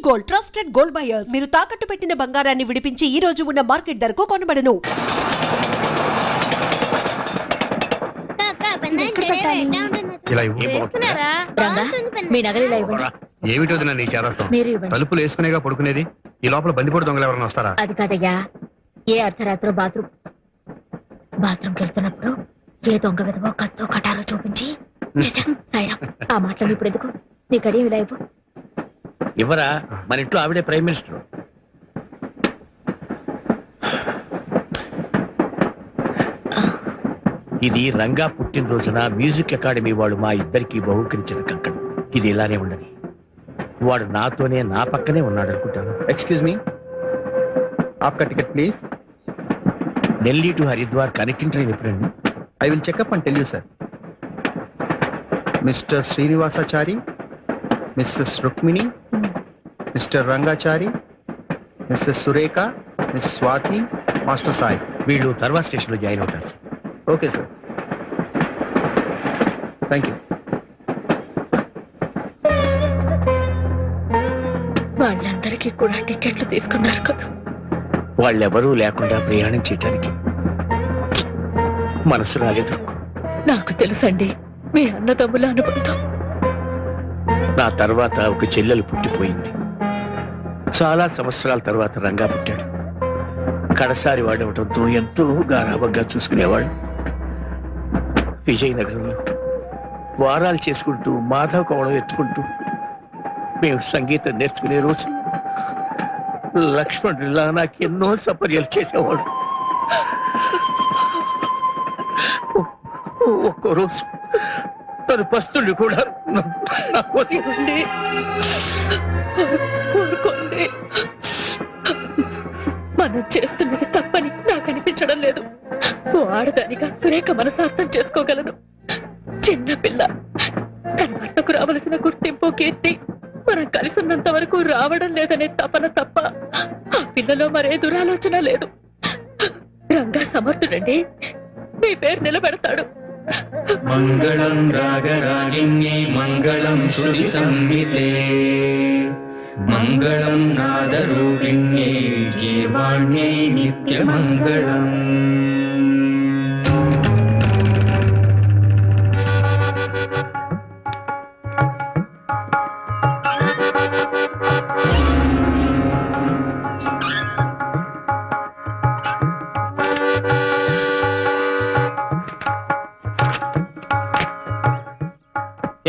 Gold, trusted gold buyers. మీరు తాకట్టు పెట్టిన బంగారాన్ని విడిపించి ఈ రోజు ఉన్న మార్కెట్ ధరకు కొనబడను. ఏమిటో నీ చేరస్తాం. తలుపులు వేసుకునేగా పడుకునేది. ఈ లోపల బందిపోటు దొంగలు ఎవరైనా వస్తారా? అది కాదయ్యా, ఏ అర్ధరాత్రి బాత్రూమ్కి వెళ్తున్నప్పుడు ఏ దొంగ విధవో కత్తో కటారో చూపించి సాయిరాం ఆ మాటలు ఇప్పుడు ఎందుకు? నీ కడియం ఇలా ఇవ్వు. ఇవ్వరా, మన ఇంట్లో ఆవిడే ప్రైమ్ మినిస్టర్. ఇది రంగా పుట్టినరోజున మ్యూజిక్ అకాడమీ వాళ్ళు మా ఇద్దరికి బహుకరించిన కంకణం. ఇది ఇలానే ఉండని. వాడు నాతోనే నా పక్కనే ఉన్నాడు అనుకుంటాను. ఎక్స్క్యూజ్ మీ, ఆప్కా ticket please. Delhi to Haridwar connecting train ఎప్పుడండి? I will check up and tell you sir. Mister Srinivasachari, missus Rukmini, mister Rangachari, missus Surekha, miss Swathi, master Sai. వీళ్ళు తర్వాత స్టేషన్లో జాయిన్ అవుతారు సార్. Okay sir, thank you. వాళ్ళందరికీ కూడా టికెట్లు తీసుకున్నారు కదా. వాళ్ళెవరూ లేకుండా ప్రయాణం చేయటానికి మనసు రాలేదు. నాకు తెలుసండి మీ అన్నదమ్ముల అనుబంధం. నా తర్వాత ఒక చెల్లెలు పుట్టిపోయింది. చాలా సంవత్సరాల తర్వాత రంగా పుట్టాడు. కడసారి వాడవటంతో ఎంతో గారాబంగా చూసుకునేవాడు. విజయనగరంలో వారాలు చేసుకుంటూ మాధవ కోవడం ఎత్తుకుంటూ మేము సంగీతం నేర్చుకునే రోజు లక్ష్మణుడిలా నాకు ఎన్నో సపర్యలు చేసేవాడు. ఒక్కో రోజు తను పస్తులు కూడా మనం చేస్తున్నది తప్పని నాకు అనిపించడం లేదు. ఓ ఆడదానిగా సురేఖ మనసార్థం చేసుకోగలను. చిన్న పిల్ల, తన భర్తకు రావలసిన గుర్తింపు కీర్తి మనం కలిసి ఉన్నంత వరకు రావడం లేదనే తపన తప్ప ఆ పిల్లలో మరే దురాలోచన లేదు. రంగా సమర్థుడండి, మీ పేరు నిలబెడతాడు. మంగళం రాగరాగిణ్యే మంగళం శృతి సంహితే మంగళం నాదరూపిణ్యే గీర్వాణ్యై నిత్యమంగళం.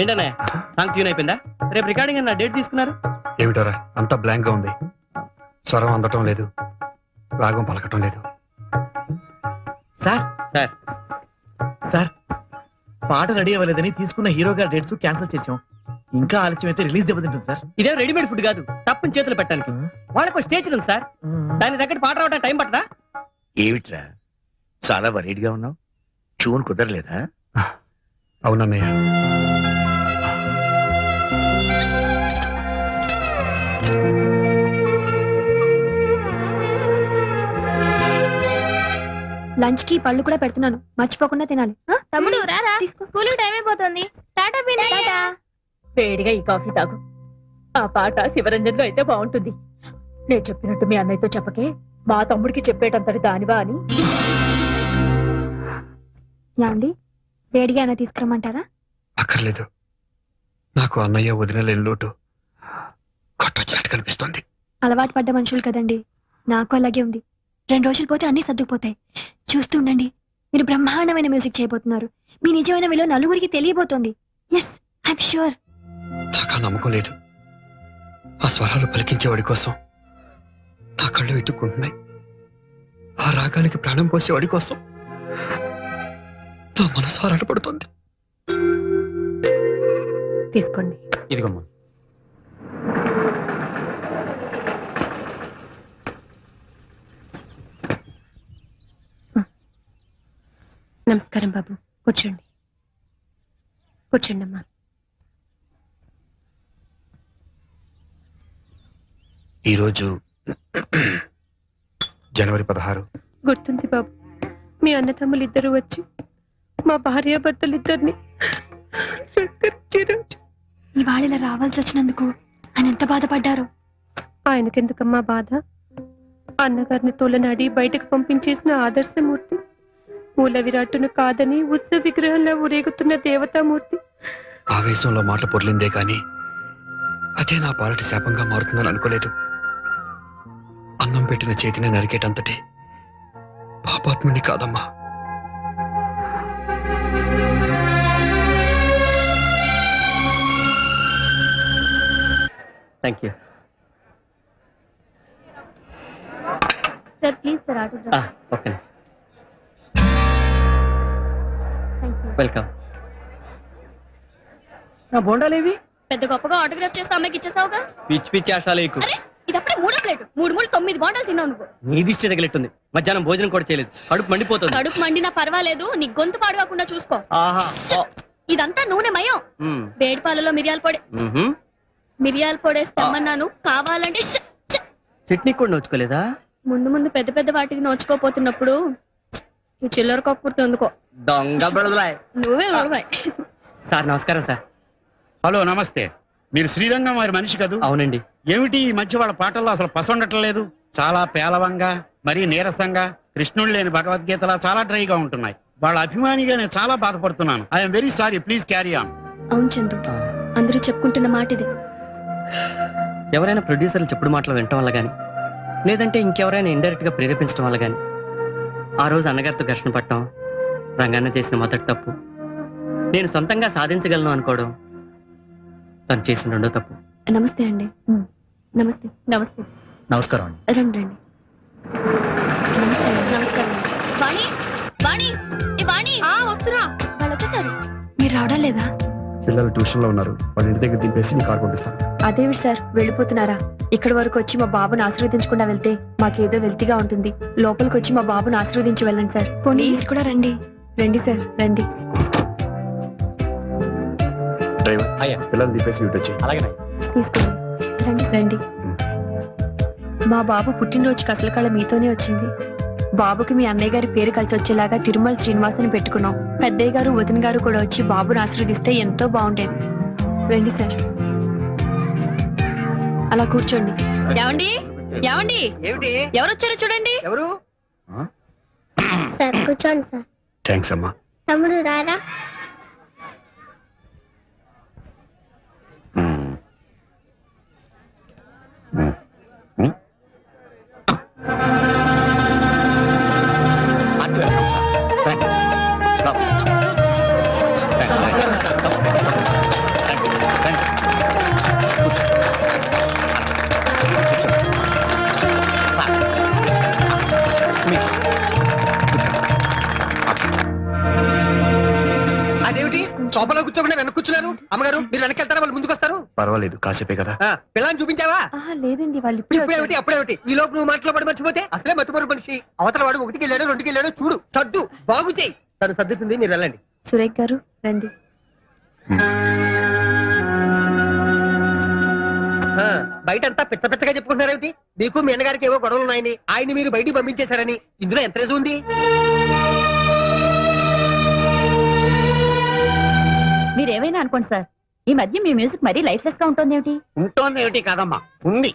ఏంటనే సాంగ్ ట్యూన్ అయిపోయిందా? రేపు రికార్డింగ్ అన్న డేట్ తీసుకున్నారు. ఏమిటోరా అంతా బ్లాంక్ గా ఉంది. స్వరం అందటం లేదు, రాగం పలకటం లేదు. సార్ సార్ సార్, పాట రెడీ అవ్వలేదని తీసుకున్న హీరో గారి డేట్స్ క్యాన్సిల్ చేసాం. ఇంకా ఆలస్యం అయితే రిలీజ్ దెబ్బతింటుంది సార్. ఇదే రెడీమేడ్ ఫుడ్ కాదు, తప్పని చేతులు పెట్టడానికి. వాళ్ళకు స్టేజ్ ఉంది సార్, దాని దగ్గర పాట రావడానికి టైం పట్టదా? ఏమిట్రా చాలా వరీడ్ గా ఉన్నావు? ట్యూన్ కుదరలేదా? అవునన్నయ్య. లంచ్ కి పళ్ళు కూడా పెడుతున్నాను, మర్చిపోకుండా తినాలి. తమ్ముడు రారా, స్కూల్ టైం అయిపోతుంది. టాటా టాటా. వేడిగా ఈ కాఫీ తాగు. ఆ పాట శివరంజన్లో అయితే బాగుంటుంది. నేను చెప్పినట్టు మీ అన్నయ్యతో చెప్పకే, మా తమ్ముడికి చెప్పేటంతటి దానివా అని. యాండి, వేడిగా అయినా తీసుకురమ్మంటారా? అక్కర్లేదు, నాకు అన్నయ్య వదిన లోటు కొట్టొచ్చినట్టు కనిపిస్తోంది. అలవాటు పడ్డ మనుషులు కదండి, నాకు అలాగే ఉంది. 2 రోజులు పోతే అన్ని సర్దుకుపోతాయి. చూస్తూ ఉండండి, మీరు బ్రహ్మాండమైన మ్యూజిక్ చేయబోతున్నారు. మీ నిజమైన విలువ నలుగురికి తెలియబోతోంది. Yes, I'm sure. నాకు ఆ నమ్మకం లేదు. ఆ స్వరాలు పలికించేవాడి కోసం నా కళ్ళు వెతుక్కుంటున్నాయి. ఆ రాగానికి ప్రాణం పోసేవాడి కోసం నా మనసు ఆరాటపడుతోంది. తీసుకోండి. ఇదిగమ్మా. నమస్కారం బాబు, కూర్చోండి. కూర్చోండి అమ్మా. ఈరోజు జనవరి 16. గుర్తుంది బాబు, మీ అన్నతమ్ములు ఇద్దరు వచ్చి మా భార్యాభర్తలిద్దరిని ఇవాళ ఇలా రావాల్సి వచ్చినందుకు ఆయన ఎంత బాధపడ్డారో. ఆయనకెందుకమ్మా బాధ? అన్నగారిని తోలనాడి బయటకు పంపించేసిన ఆదర్శమూర్తి, మూల విరాట్టును కాదని ఉత్సవ విగ్రహంలో ఊరేగుతున్న దేవతామూర్తి. ఆవేశంలో మాట పొర్లిందే కాని అదే నా పాలటి శాపంగా మారుతుందని అనుకోలేదు. అన్నం పెట్టిన చేతిని నరికేటంతటి పాపాత్ముని కాదమ్మా. Thank you sir please sir autograph. Okay thank you. Welcome. నా బోండాలేవి? పెద్ద గొప్పగా ఆటోగ్రాఫ్ చేస్తే అమ్మాయికి ఇచ్చేసావుగా. పిచ్చి పిచ్చి ఆశాలు ఎక్కువ. అరే ఇది అప్పుడే 3వ ప్లేట్. 3 3 9 బాండాలు తిన్నావు నువ్వు. నీ దిష్టి తగిలిట్టుంది. మధ్యాహ్నం భోజనం కూడా చేయలేదు. కడుపు మండిపోతుంది. కడుపు మండినా పర్వాలేదు, నీ గొంతు పాడుకోకుండా చూసుకో. ఆహా. ఇదంతా నూనె మయం. వేడి పాలలో మిరియాల పొడి. మిరియాల పొడేసి తెమ్మన్నాను, కావాలంటే చట్నీ కూడా నోచుకోలేదా? ముందు ముందు పెద్ద పెద్ద వాటికి నోచుకోపోతున్నప్పుడు ఈ చిల్లర కక్కుర్తి ఎందుకో. దొంగ బడదలాయ్. నువ్వే ఉడవాయి. సార్ నమస్కారం సార్. హలో, నమస్తే. మీరు శ్రీరంగం వారి మనిషి కదూ? అవునండి. ఏమిటి ఈ మధ్య వాళ్ళ పాటల్లో అసలు పసండటం లేదు? చాలా పేలవంగా, మరీ నీరసంగా, కృష్ణుడు లేని భగవద్గీతలా చాలా డ్రైగా ఉంటున్నాయి. వాళ్ళ అభిమానిగా నేను చాలా బాధపడుతున్నాను. I'm very sorry, please carry on. అవును చందు, అందరూ చెప్పుకుంటున్న మాట ఇది. ఎవరైనా ప్రొడ్యూసర్లు చెప్పుడు మాటలు వినటం వల్ల గాని, లేదంటే ఇంకెవరైనా ఇండైరెక్ట్ గా ప్రేరేపించడం వల్ల గాని ఆ రోజు అన్నగారితో ఘర్షణ పట్టడం రంగన్న చేసిన మొదటి తప్పు. నేను సొంతంగా సాధించగలను అనుకోవడం తను చేసిన రెండో తప్పు. నమస్తే అండి. నమస్తే. నమస్తే. నమస్కారం అండి. రండి రండి. నమస్తే. నమస్కారం. వాణి, వాణి, ఏ వాణి. వస్తున్నా. వాళ్ళు వచ్చేసారు. మీరు రావడం లేదా? పిల్లలు ట్యూషన్ లో ఉన్నారు. వాళ్ళ ఇంటి దగ్గర దింపేసి నీ కార్ పంపిస్తాను. అదేవిడు సార్, వెళ్ళిపోతున్నారా? ఇక్కడి వరకు వచ్చి మా బాబుని ఆశీర్వదించకుండా వెళ్తే మాకేదో వెల్తిగా ఉంటుంది. లోపలికి వచ్చి మా బాబుని ఆశీర్వదించి వెళ్ళండి సార్. ప్లీజ్ కూడా రండి. రండి సార్, రండి. డ్రైవర్, అయ్యా. పిల్లలు దింపేసి ఇటు వచ్చి. అలాగే. తీసుకోండి. రండి రండి. మా బాబు పుట్టినరోజుకి అసలు కళ మీతోనే వచ్చింది. బాబుకి మీ అన్నయ్య గారి పేరు కలిసి వచ్చేలాగా తిరుమల శ్రీనివాసుని పెట్టుకున్నాం. పెద్దయ్య గారు వదిన గారు కూడా వచ్చి బాబుని ఆశీర్వదిస్తే ఎంతో బాగుండేది. రండి సార్, అలా కూర్చోండి. ఏమండి, ఏమండి, ఏమిటి? ఎవరు వచ్చారో చూడండి. ఎవరు? సార్ కూర్చోండి సార్. థ్యాంక్స్ అమ్మా. తమ్ముడు రారా. అదేమిటి సోఫాలో కూర్చోకుండా వెనక కూర్చున్నారు? అమ్మగారు మీరు వెనక్కి వెళ్తారా, వాళ్ళు ముందుకు వస్తారు? పర్వాలేదు, కాసేపే కదా. పిల్లని చూపించావా? లేదండి, వాళ్ళు ఇప్పుడేమిటి అప్పుడేమిటి? ఈ లోపు నువ్వు మాటలో పడి మర్చిపోతే అసలే మర్చిపోరు మనిషి. అవతల వాడు 1కి వెళ్ళాడు 2కి వెళ్ళాడు, చూడు సర్దు బాగు చేయి. తను సర్దుతుంది, మీరు వెళ్ళండి. సురేఖ్ గారు రండి. బయటంతా పిచ్చ పిచ్చగా చెప్పుకుంటున్నారేమిటి? మీకు మీ అన్నగారికి ఏవో గొడవలు ఉన్నాయని, ఆయన్ని మీరు బయటికి పంపించేశారని. ఇందులో ఎంత రేజు ఉంది? మీరేమైనా అనుకోండి సార్, ఈ మధ్య మీ మ్యూజిక్ మరీ లైఫ్లెస్ గా ఉంటుంది ఏమిటి? ఉంటోంది ఏమిటి కాదమ్మా, ఉంది.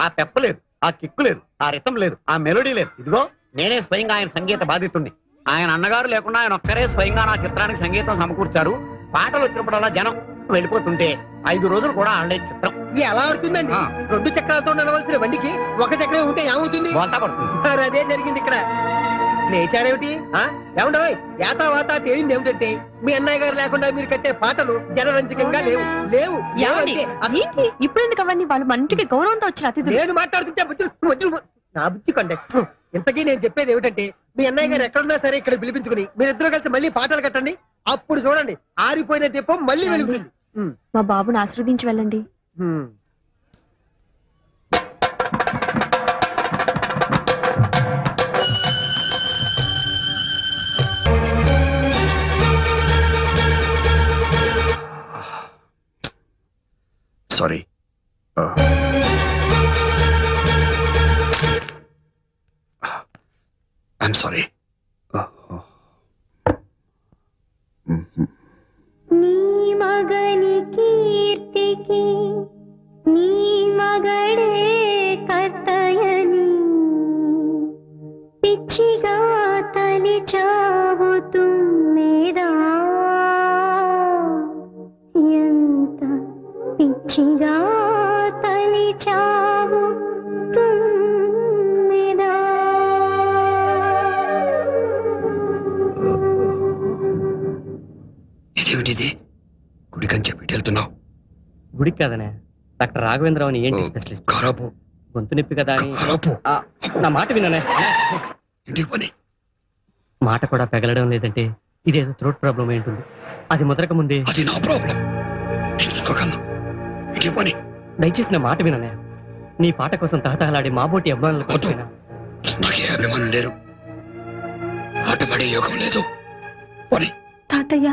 ఆ పెప్ప లేదు, ఆ కిక్కు లేదు, ఆ రితం లేదు, ఆ మెలోడీ లేదు. ఇదిగో నేనే స్వయంగా ఆయన సంగీత బాధితుణ్ణి. ఆయన అన్నగారు లేకుండా ఆయన ఒక్కరే స్వయంగా నా చిత్రానికి సంగీతం సమకూర్చారు. పాటలు వచ్చినప్పుడల్లా జనం వెళ్ళిపోతుంటే 5 రోజులు కూడా ఆడలేదు చిత్రం. ఎలా ఆడుతుందండి? 2 చక్రాలతో నడవలసిన బండికి 1 చక్రం ఉంటే ఏమవుతుంది? బోల్తా పడుతుంది. మరి అదే జరిగింది ఇక్కడ. లేచారేమిటి? ఏమండో యాతా వాతా తేలింది ఏమిటంటే, మీ అన్నయ్య గారు లేకుండా మీరు కట్టే పాటలు జనరంజకంగా లేవు లేవు లేవు అంతే. ఇప్పుడు ఎందుకు అవన్నీ? వాళ్ళు మంటికి గౌరవంతో వచ్చిన అతిథులు. నేను మాట్లాడుతుంటే బుద్ధులు నా బుద్ధి కంటే. ఇంతకీ నేను చెప్పేది ఏమిటంటే, మీ అన్నయ్య గారు ఎక్కడున్నా సరే ఇక్కడ పిలిపించుకుని మీరిద్దరూ కలిసి మళ్ళీ పాటలు కట్టండి. అప్పుడు చూడండి, ఆరిపోయిన దీపం మళ్ళీ వెలుగుతుంది. మా బాబుని ఆశీర్వదించి వెళ్ళండి. సారీ. I'm sorry. నీ మగని కీర్తికి నీ మగడే ఏంటిది గుడికని చెప్పి వెళ్తున్నావు? గుడికి కాదనే, డాక్టర్ రాఘవేంద్రరావు అని ఏంటి స్పెషలిస్ట్. ఖరాబు గొంతు నొప్పి కదా అని. ఖరాబు ఆ, నా మాట విననే. ఇంటికి పని. మాట కూడా పెగలడం లేదంటే ఇదేదో థ్రోట్ ప్రాబ్లం అయి ఉంటుంది. అది ముద్రక ముందే. అది నా ప్రాబ్లం, నేను చూసుకోగలను. ఇంటికి పని. దయచేసి నా మాట విననే. నీ పాట కోసం తహతహలాడే మాబోటి అభిమానుల కోసమైనా. నాకు ఏ అభిమానం లేరు, ఆటపడే యోగం లేదు. పని. తాతయ్య,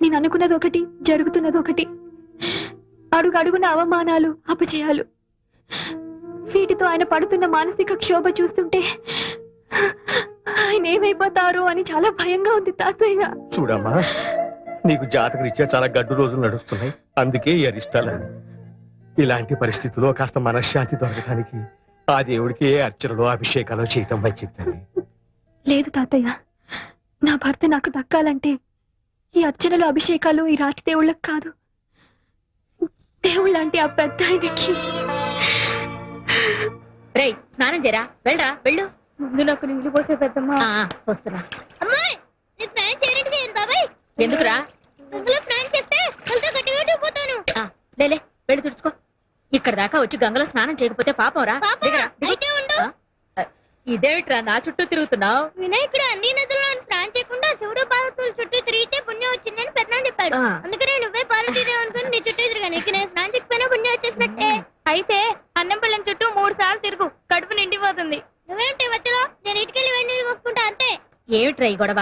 నేను అనుకున్నది ఒకటి, జరుగుతున్నది ఒకటి. అడుగు అడుగున అవమానాలు, అపజయాలు. వీటితో ఆయన పడుతున్న మానసిక క్షోభ చూస్తుంటే ఆయన ఏమైపోతారో అని చాలా భయంగా ఉంది తాతయ్య. చూడమ్మా, నీకు జాతక రీత్యా చాలా గడ్డు రోజులు నడుస్తున్నాయి, అందుకే ఈ అరిష్టాలని. ఇలాంటి పరిస్థితుల్లో కాస్త మనశ్శాంతి దొరకడానికి ఆ దేవుడికి ఏ అర్చనలో అభిషేకాలు చేయటం మంచిది. లేదు తాతయ్య, నా భర్త నాకు దక్కాలంటే ఈ అర్చనలు, అభిషేకాలు ఈ రాతి దేవుళ్ళకి కాదు, దేవుళ్ళంటే ఆ పెద్ద ఆయనకి. రేయ్, స్నానం చేయరా, వెళ్ళరా, వెళ్ళు. ముందు నాకు నీళ్లు పోసే పెద్దమ్మా. వస్తున్నా. అమ్మాయి నేను స్నానం చేయడానికి ఏం బాబాయ్? ఎందుకురా? గంగలో స్నానం చేస్తే కళ్ళతో గట్టిగా ఊడిపోతాను. లేలే, వెళ్ళి తుడుచుకో. ఇక్కడ దాకా వచ్చి గంగలో స్నానం చేయకపోతే పాపం రా. దిగరా, దిగు. అయితే ఉండు. ఇదేమిట్రా నా చుట్టూ తిరుగుతున్నావు? వినాయకుడు అన్ని నదుల్లో స్నానం చేయకుండా శివుడు పార్వతుల చుట్టూ తిరిగితే పుణ్యం వచ్చిందని పెద్దనాన్న చెప్పాడు. అందుకనే నువ్వే పార్వతీదేవి అనుకుని నీ చుట్టూ తిరిగాను. ఇక నేను స్నానం చేయకపోయినా పుణ్యం వచ్చేసినట్టే. అయితే అన్నం పళ్ళెం చుట్టూ 3 సార్లు తిరుగు, కడుపు నిండిపోతుంది. నువ్వేంటి మధ్యలో? నేను ఇటుకెళ్ళి వెండి మోసుకుంటా అంతే. ఏమిట్రా ఈ గొడవ?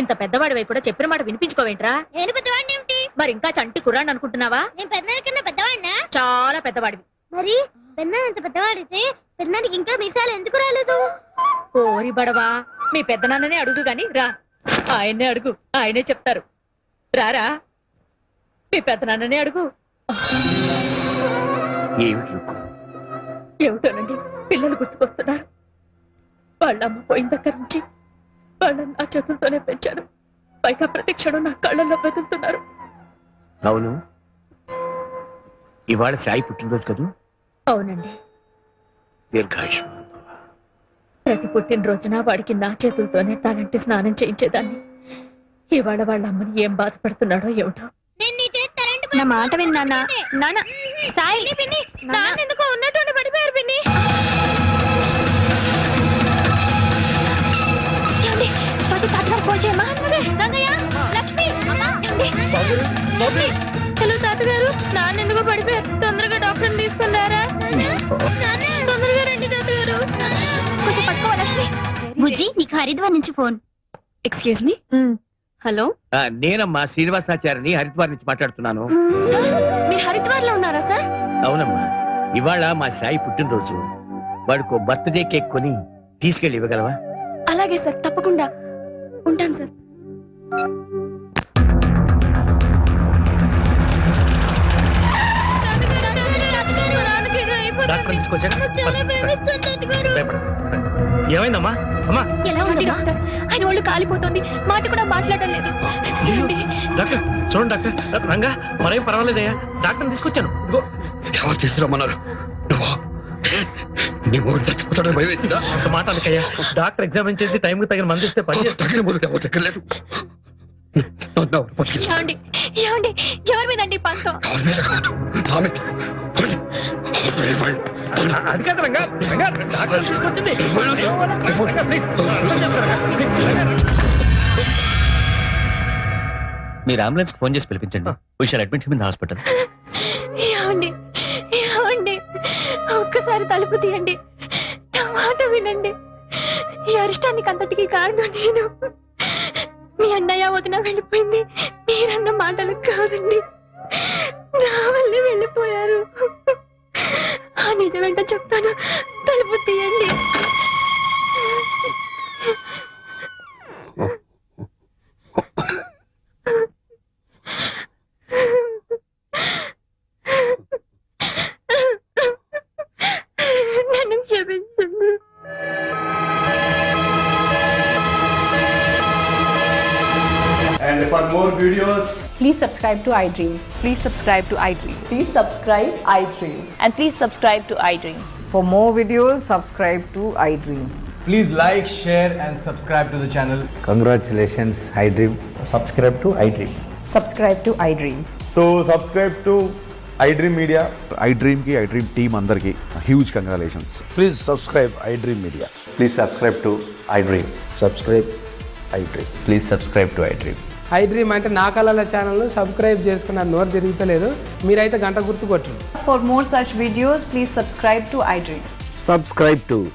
ఇంత పెద్దవాడివై కూడా చెప్పిన మాట వినిపించుకోవేంట్రా? నేను పెద్దవాడిని ఏమిటి? మరి ఇంకా చంటి కుర్రాన్ని అనుకుంటున్నావా? నేను పెద్దనాన్న కన్నా పెద్దవాడినా? చాలా పెద్దవాడివి. మరి పెద్దనాన్న అంత పెద్దవాడితే పెద్దనానికి ఇంకా మీసాలు ఎందుకు రాలేదు? ఓరి బడవా, మీ పెద్దనాన్ననే అడుగు గాని రా. ఆయన్నే అడుగు, ఆయనే చెప్తారు. రారా, మీ పెద్దనాన్ననే అడుగు. ఏమిటి రుక్కు? ఏమిటోనండి, పిల్లలు గుర్తుకొస్తున్నారు. వాళ్ళమ్మ పోయిన దగ్గర నుంచి వాళ్ళని నా చేతులతోనే పెంచాను. పైగా ప్రతి క్షణం నా కళ్ళల్లో బతుకుతున్నారు. అవును, ఇవాళ సాయి పుట్టినరోజు కదూ? అవునండి, దీర్ఘాయుష్మాన్. ప్రతి పుట్టినరోజున వాడికి నా చేతులతోనే తలంటి స్నానం చేయించేదాన్ని. ఇవాళ వాళ్ళ అమ్మని ఏం బాధపడుతున్నాడో ఏమిటో. నేను నీ చేతి కరెంటు నా మాట విను నాన్న. నాన్న, సాయి పిన్ని నాన్నెందుకో ఉన్నట్టు పడిపోయారు పిన్ని. ఏమండి, స్వాతి తాతగారు ఫోన్ చేయమ్మా. రంగయ్య, లక్ష్మి, హలో తాతగారు, నాన్నెందుకో పడిపోయారు. తొందరగా డాక్టర్ని తీసుకుని రారా. తొందరగా రండి తాతగారు. కొంచెం పట్టుకో లక్ష్మి. బుజ్జి, నీకు హరిద్వార్ నుంచి ఫోన్. Excuse me. హలో, నేనమ్మా శ్రీనివాసాచార్యని హరిద్వార్ నుంచి మాట్లాడుతున్నాను. మీరు హరిద్వార్ లో ఉన్నారా సార్? అవునమ్మా, ఇవాళ మా సాయి పుట్టినరోజు. వాడికి బర్త్డే కేక్ కొని తీసుకెళ్ళి ఇవ్వగలవా? అలాగే సార్, తప్పకుండా. ఉంటాను సార్. డాక్టర్ తీసుకొచ్చాక ఏమైందమ్మా? అమ్మా ఎలా ఉంది డాక్టర్? ఆయన ఒళ్ళు కాలిపోతుంది, మాట కూడా మాట్లాడడం లేదు. డాక్టర్ చూడండి డాక్టర్. రంగా మరేం పర్వాలేదయ్యా, డాక్టర్ తీసుకొచ్చాను. ఇదిగో. ఎవరు తీసుకురమ్మన్నారు? నువ్వా? నీ మూడు చచ్చిపోతాడని భయం వేసిందా? అంత మాట అనకయ్యా, డాక్టర్ ఎగ్జామిన్ చేసి టైంకి తగిన మంది ఇస్తే పని చేస్తాను. తగిన మూడు ఎవరు దగ్గరలేదు. ఏమండి, ఏమండి, ఎవరి మీద అండి పంతం? ఎవరి మీద కాదు, నా మీద. చూడండి. అది కాదు రంగా, రంగా డాక్టర్ తీసుకొచ్చింది. రంగా, ప్లీజ్. మీరు అంబులెన్స్ ఫోన్ చేసి పిలిపించండి. We shall admit him in hospital. ఏమండి, ఏమండి, ఒక్కసారి తలుపు తీయండి, నా మాట వినండి. ఈ అరిష్టానికి అంతటికి కారణం నేను. మీ అన్నయ్య వదిన వెళ్ళిపోయింది మీరన్న మాటలు కాదండి, నా వల్లే వెళ్ళిపోయారు. ఆ నిజమేంటో చెప్తాను, తలుపు తీయండి. నన్ను క్షమించండి. And for more videos, please subscribe to iDream. Please subscribe to iDream. Please subscribe iDream. And please subscribe to iDream. For more videos, subscribe to iDream. please like, share and subscribe to the channel. Congratulations, iDream. Subscribe to iDream. subscribe to iDream. So subscribe to iDream Media. iDream ki iDream team andarki huge congratulations. Please subscribe iDream Media. Please subscribe to iDream. Subscribe iDream. Please subscribe to iDream. iDream అంటే నా కళల channel subscribe చేసుకున్న నోరు తిరుగుతలేదు మీరైతే గంట గుర్తు కొట్టండి. For more such videos, please subscribe to iDream. Subscribe to